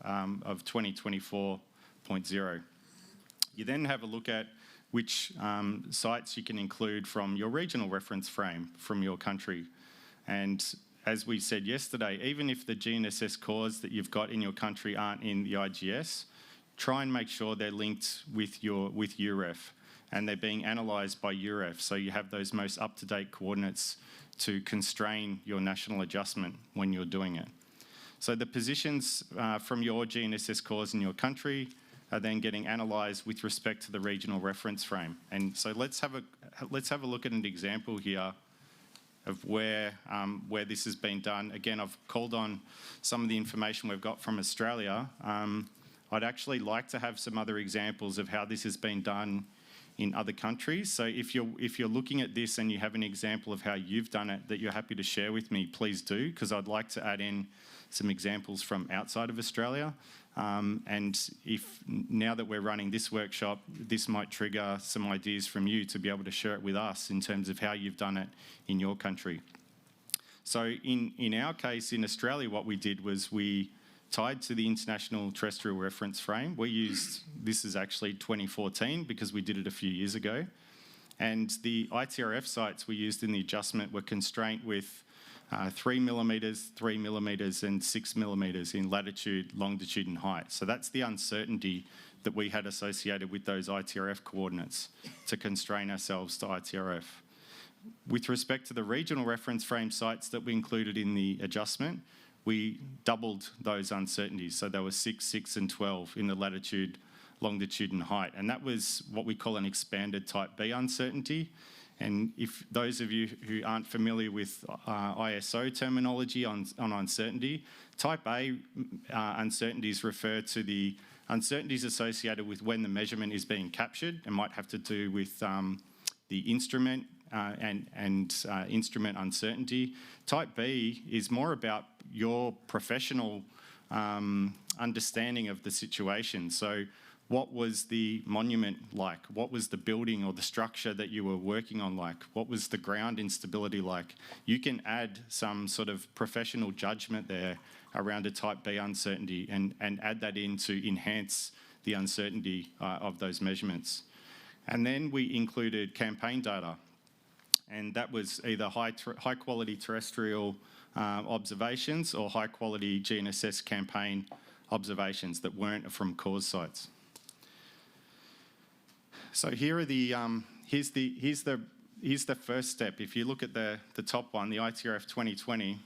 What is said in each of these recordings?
of 2024.0. You then have a look at which sites you can include from your regional reference frame from your country. And as we said yesterday, even if the GNSS cores that you've got in your country aren't in the IGS, try and make sure they're linked with UREF and they're being analysed by UREF, so you have those most up-to-date coordinates to constrain your national adjustment when you're doing it. So the positions from your GNSS cores in your country are then getting analysed with respect to the regional reference frame. And so let's have a look at an example here of where this has been done. Again, I've called on some of the information we've got from Australia. I'd actually like to have some other examples of how this has been done in other countries. So if you're looking at this and you have an example of how you've done it that you're happy to share with me, please do, because I'd like to add in some examples from outside of Australia. And if now that we're running this workshop, this might trigger some ideas from you to be able to share it with us in terms of how you've done it in your country. So in our case in Australia, what we did was we tied to the International Terrestrial Reference Frame. We used, this is actually 2014 because we did it a few years ago. And the ITRF sites we used in the adjustment were constrained with 3 millimetres, 3 millimetres and 6 millimetres in latitude, longitude and height. So that's the uncertainty that we had associated with those ITRF coordinates to constrain ourselves to ITRF. With respect to the regional reference frame sites that we included in the adjustment, we doubled those uncertainties. So there were 6, 6 and 12 in the latitude, longitude and height. And that was what we call an expanded type B uncertainty. And if those of you who aren't familiar with ISO terminology on uncertainty, type A uncertainties refer to the uncertainties associated with when the measurement is being captured and might have to do with the instrument and instrument uncertainty. Type B is more about your professional understanding of the situation. So what was the monument like? What was the building or the structure that you were working on like? What was the ground instability like? You can add some sort of professional judgment there around a type B uncertainty and add that in to enhance the uncertainty of those measurements. And then we included campaign data. And that was either high quality terrestrial observations or high quality GNSS campaign observations that weren't from cause sites. So here are the here's the first step. If you look at the top one, the ITRF 2020,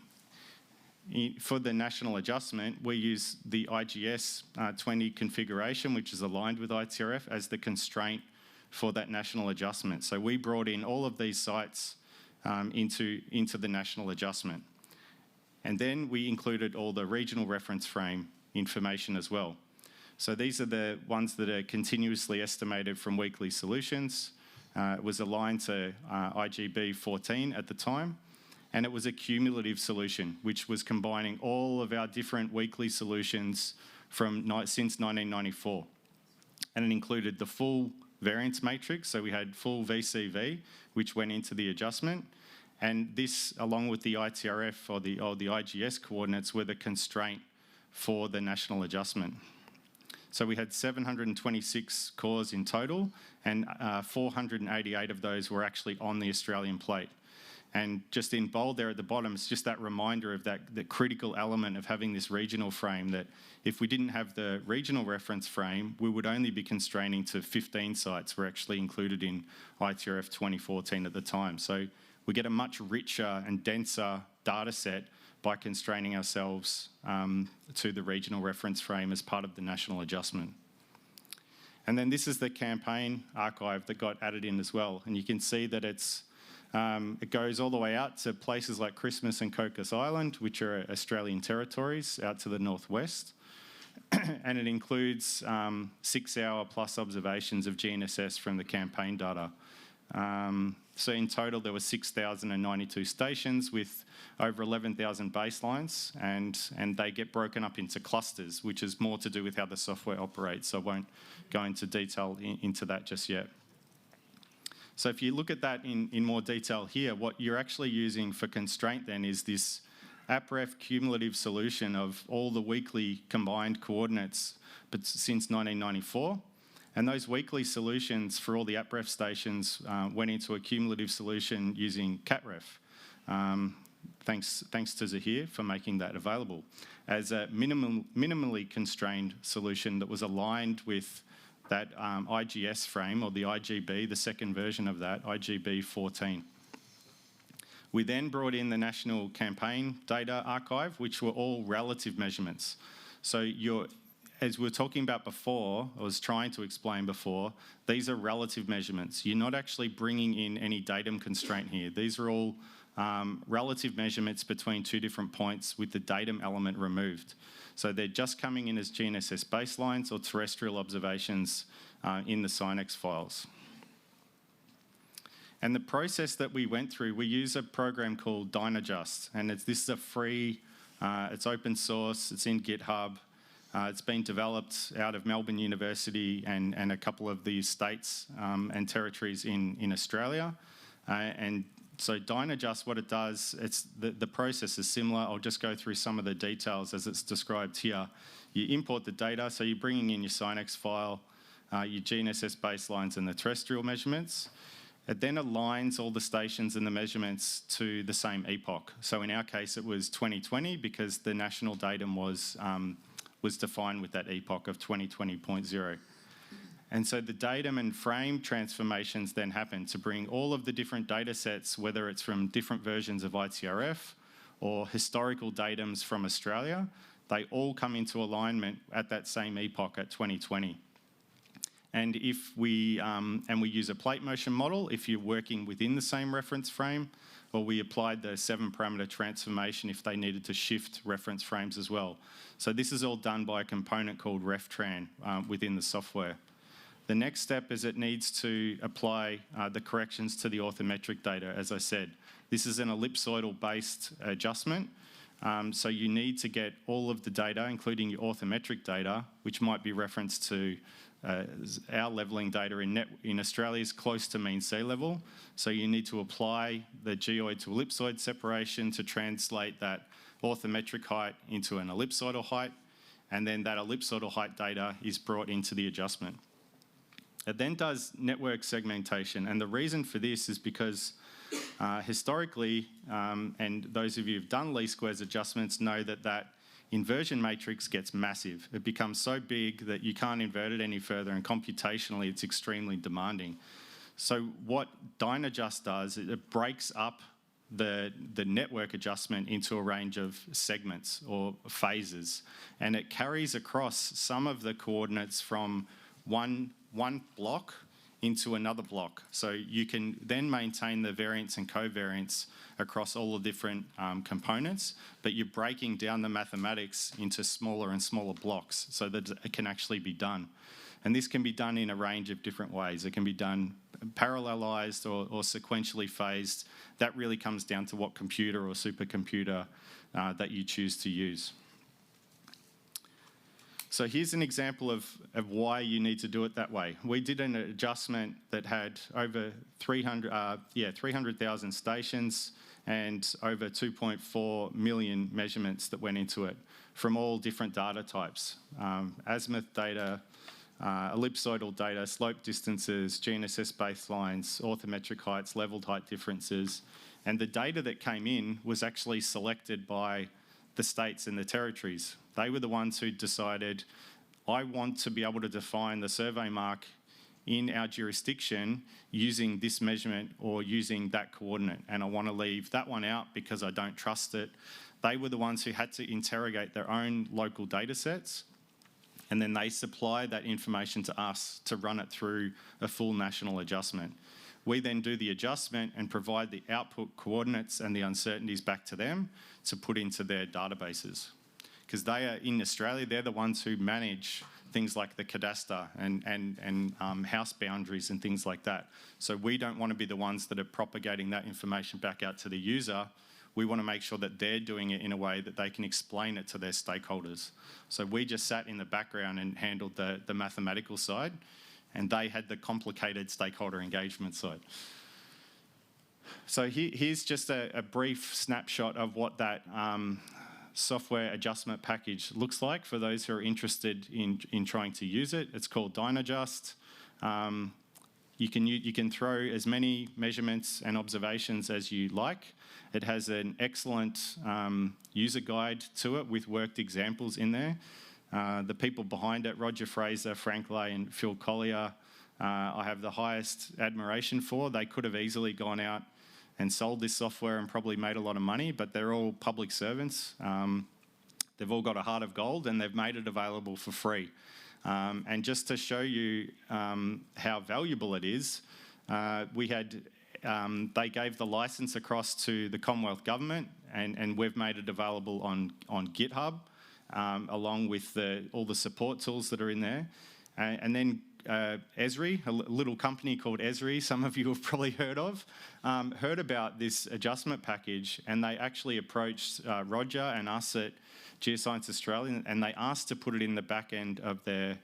for the national adjustment, we use the IGS 20 configuration, which is aligned with ITRF as the constraint for that national adjustment. So we brought in all of these sites into the national adjustment. And then we included all the regional reference frame information as well. So these are the ones that are continuously estimated from weekly solutions. It was aligned to IGB 14 at the time, and it was a cumulative solution, which was combining all of our different weekly solutions since 1994. And it included the full variance matrix, so we had full VCV, which went into the adjustment, and this, along with the ITRF or the IGS coordinates, were the constraint for the national adjustment. So we had 726 cores in total, and 488 of those were actually on the Australian plate. And just in bold there at the bottom, it's just that reminder of that critical element of having this regional frame, that if we didn't have the regional reference frame, we would only be constraining to 15 sites were actually included in ITRF 2014 at the time. So we get a much richer and denser data set by constraining ourselves to the regional reference frame as part of the national adjustment. And then this is the campaign archive that got added in as well. And you can see that it goes all the way out to places like Christmas and Cocos Island, which are Australian territories out to the northwest. And it includes 6-hour plus observations of GNSS from the campaign data. So in total, there were 6,092 stations with over 11,000 baselines, and they get broken up into clusters, which is more to do with how the software operates. So I won't go into detail into that just yet. So if you look at that in more detail here, what you're actually using for constraint then is this APREF cumulative solution of all the weekly combined coordinates but since 1994. And those weekly solutions for all the APREF stations went into a cumulative solution using CATREF. Thanks to Zahir for making that available as a minimally constrained solution that was aligned with that IGS frame, or the IGB, the second version of that, IGB 14. We then brought in the National Campaign Data Archive, which were all relative measurements. So as we were talking about before, I was trying to explain before, these are relative measurements. You're not actually bringing in any datum constraint here. These are all relative measurements between two different points with the datum element removed. So they're just coming in as GNSS baselines or terrestrial observations in the SINEX files. And the process that we went through, we use a program called Dynadjust, and this is a free, it's open source, it's in GitHub. It's been developed out of Melbourne University and a couple of the states and territories in Australia. And so Dynadjust, what it does, the process is similar. I'll just go through some of the details as it's described here. You import the data, so you're bringing in your SINEX file, your GNSS baselines and the terrestrial measurements. It then aligns all the stations and the measurements to the same epoch. So in our case, it was 2020 because the national datum was defined with that epoch of 2020.0. And so the datum and frame transformations then happen to bring all of the different data sets, whether it's from different versions of ITRF or historical datums from Australia, they all come into alignment at that same epoch at 2020. And if we use a plate motion model, if you're working within the same reference frame, or we applied the 7-parameter transformation if they needed to shift reference frames as well. So this is all done by a component called RefTran within the software. The next step is it needs to apply the corrections to the orthometric data, as I said. This is an ellipsoidal-based adjustment. So you need to get all of the data, including your orthometric data, which might be referenced to our levelling data in Australia is close to mean sea level. So you need to apply the geoid to ellipsoid separation to translate that orthometric height into an ellipsoidal height. And then that ellipsoidal height data is brought into the adjustment. It then does network segmentation. And the reason for this is because historically, and those of you who've done least squares adjustments know that inversion matrix gets massive. It becomes so big that you can't invert it any further, and computationally it's extremely demanding. So what Dynadjust does, it breaks up the network adjustment into a range of segments or phases, and it carries across some of the coordinates from one block into another block. So you can then maintain the variance and covariance across all the different components, but you're breaking down the mathematics into smaller and smaller blocks so that it can actually be done. And this can be done in a range of different ways. It can be done parallelized or sequentially phased. That really comes down to what computer or supercomputer that you choose to use. So here's an example of why you need to do it that way. We did an adjustment that had over 300,000 stations and over 2.4 million measurements that went into it from all different data types. Azimuth data, ellipsoidal data, slope distances, GNSS baselines, orthometric heights, leveled height differences. And the data that came in was actually selected by the states and the territories. They were the ones who decided, I want to be able to define the survey mark in our jurisdiction using this measurement or using that coordinate, and I want to leave that one out because I don't trust it. They were the ones who had to interrogate their own local data sets, and then they supply that information to us to run it through a full national adjustment. We then do the adjustment and provide the output coordinates and the uncertainties back to them to put into their databases. Because they are, in Australia, they're the ones who manage things like the cadastre and house boundaries and things like that. So we don't want to be the ones that are propagating that information back out to the user. We want to make sure that they're doing it in a way that they can explain it to their stakeholders. So we just sat in the background and handled the mathematical side, and they had the complicated stakeholder engagement side. So here's just a brief snapshot of what that software adjustment package looks like for those who are interested in trying to use it. It's called DynaJust. You can throw as many measurements and observations as you like. It has an excellent user guide to it with worked examples in there. The people behind it, Roger Fraser, Frank Lay and Phil Collier, I have the highest admiration for. They could have easily gone out and sold this software and probably made a lot of money, but they're all public servants. They've all got a heart of gold and they've made it available for free. And just to show you how valuable it is, they gave the license across to the Commonwealth Government, and we've made it available on GitHub, along with all the support tools that are in there. And then Esri, a little company called Esri, some of you have probably heard of, heard about this adjustment package, and they actually approached Roger and us at Geoscience Australia, and they asked to put it in the back end of their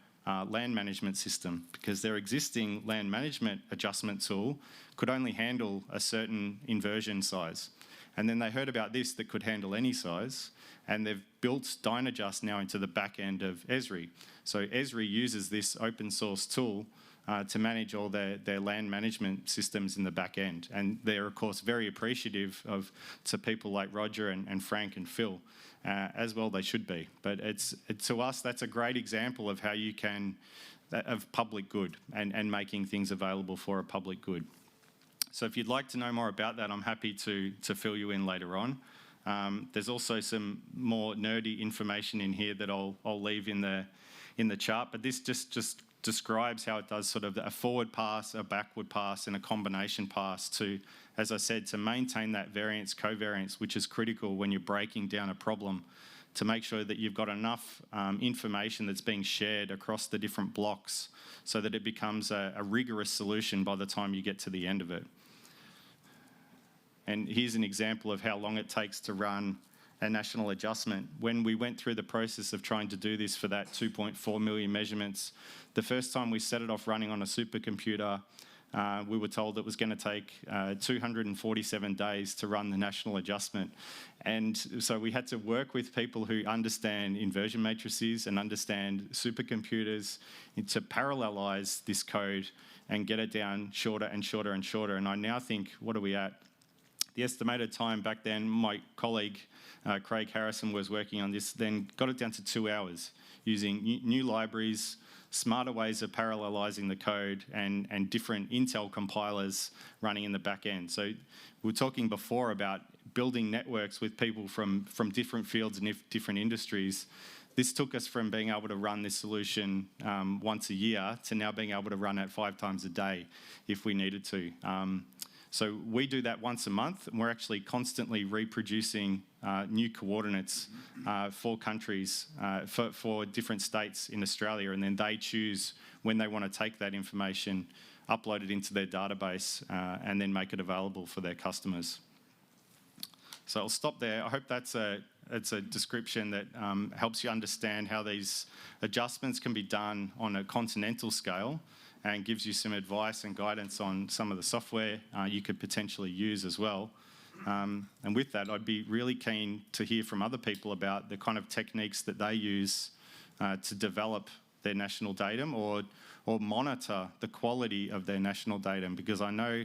land management system, because their existing land management adjustment tool could only handle a certain inversion size. And then they heard about this that could handle any size, and they've built DynaJust now into the back end of Esri. So Esri uses this open source tool to manage all their land management systems in the back end. And they're, of course, very appreciative to people like Roger and Frank and Phil, as well they should be. But to us, that's a great example of how you can, of public good and making things available for a public good. So if you'd like to know more about that, I'm happy to fill you in later on. There's also some more nerdy information in here that I'll leave in the chart, but this just describes how it does sort of a forward pass, a backward pass, and a combination pass to, as I said, to maintain that variance, covariance, which is critical when you're breaking down a problem, to make sure that you've got enough information that's being shared across the different blocks so that it becomes a rigorous solution by the time you get to the end of it. And here's an example of how long it takes to run a national adjustment. When we went through the process of trying to do this for that 2.4 million measurements, the first time we set it off running on a supercomputer, we were told it was going to take 247 days to run the national adjustment. And so we had to work with people who understand inversion matrices and understand supercomputers to parallelize this code and get it down shorter and shorter and shorter. And I now think, what are we at? The estimated time back then, my colleague Craig Harrison was working on this, then got it down to 2 hours using new libraries, smarter ways of parallelizing the code, and different Intel compilers running in the back end. So we were talking before about building networks with people from different fields and different industries. This took us from being able to run this solution once a year to now being able to run it 5 times a day if we needed to. So we do that once a month, and we're actually constantly reproducing new coordinates for countries, for different states in Australia, and then they choose when they want to take that information, upload it into their database, and then make it available for their customers. So I'll stop there. I hope it's a description that helps you understand how these adjustments can be done on a continental scale, and gives you some advice and guidance on some of the software you could potentially use as well. And with that, I'd be really keen to hear from other people about the kind of techniques that they use to develop their national datum or monitor the quality of their national datum, because I know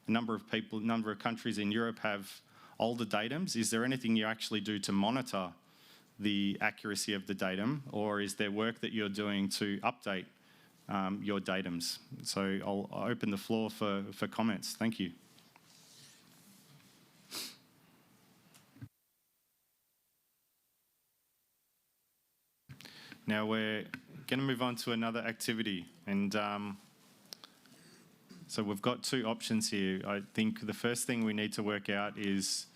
a number of countries in Europe have older datums. Is there anything you actually do to monitor the accuracy of the datum, or is there work that you're doing to update your datums? So I'll open the floor for comments. Thank you. Now we're going to move on to another activity, and so we've got 2 options here. I think the first thing we need to work out is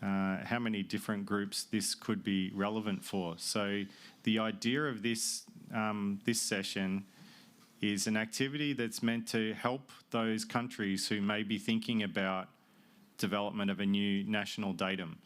how many different groups this could be relevant for. So the idea of this session is an activity that's meant to help those countries who may be thinking about development of a new national datum.